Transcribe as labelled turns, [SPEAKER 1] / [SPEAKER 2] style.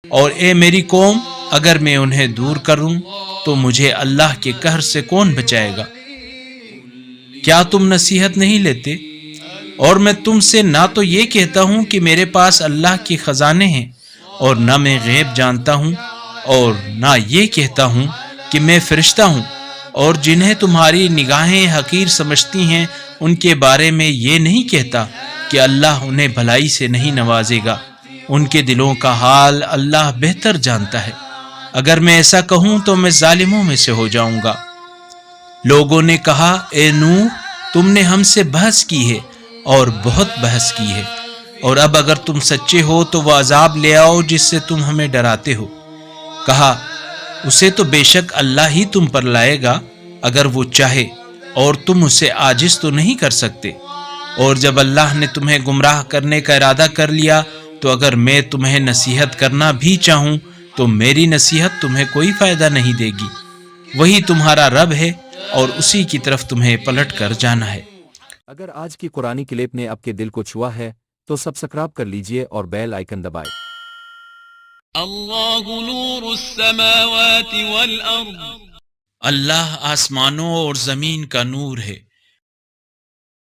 [SPEAKER 1] اور اے میری قوم، اگر میں انہیں دور کروں تو مجھے اللہ کے قہر سے کون بچائے گا؟ کیا تم نصیحت نہیں لیتے؟ اور میں تم سے نہ تو یہ کہتا ہوں کہ میرے پاس اللہ کے خزانے ہیں اور نہ میں غیب جانتا ہوں، اور نہ یہ کہتا ہوں کہ میں فرشتہ ہوں، اور جنہیں تمہاری نگاہیں حقیر سمجھتی ہیں ان کے بارے میں یہ نہیں کہتا کہ اللہ انہیں بھلائی سے نہیں نوازے گا۔ ان کے دلوں کا حال اللہ بہتر جانتا ہے۔ اگر میں ایسا کہوں تو میں ظالموں میں سے ہو جاؤں گا۔ لوگوں نے کہا، اے نوح، تم نے ہم سے بحث کی ہے اور بہت بحث کی ہے، اور اب اگر تم سچے ہو تو وہ عذاب لے آؤ جس سے تم ہمیں ڈراتے ہو۔ کہا، اسے تو بے شک اللہ ہی تم پر لائے گا اگر وہ چاہے، اور تم اسے عاجز تو نہیں کر سکتے۔ اور جب اللہ نے تمہیں گمراہ کرنے کا ارادہ کر لیا تو اگر میں تمہیں نصیحت کرنا بھی چاہوں تو میری نصیحت تمہیں کوئی فائدہ نہیں دے گی۔ وہی تمہارا رب ہے اور اسی کی طرف تمہیں پلٹ کر جانا ہے۔
[SPEAKER 2] اگر آج کی قرآنی کلپ نے آپ کے دل کو چھوا ہے تو سبسکرائب کر لیجئے اور بیل آئیکن دبائیں۔
[SPEAKER 3] اللہ نور السماوات والارض،
[SPEAKER 1] اللہ آسمانوں اور زمین کا نور ہے۔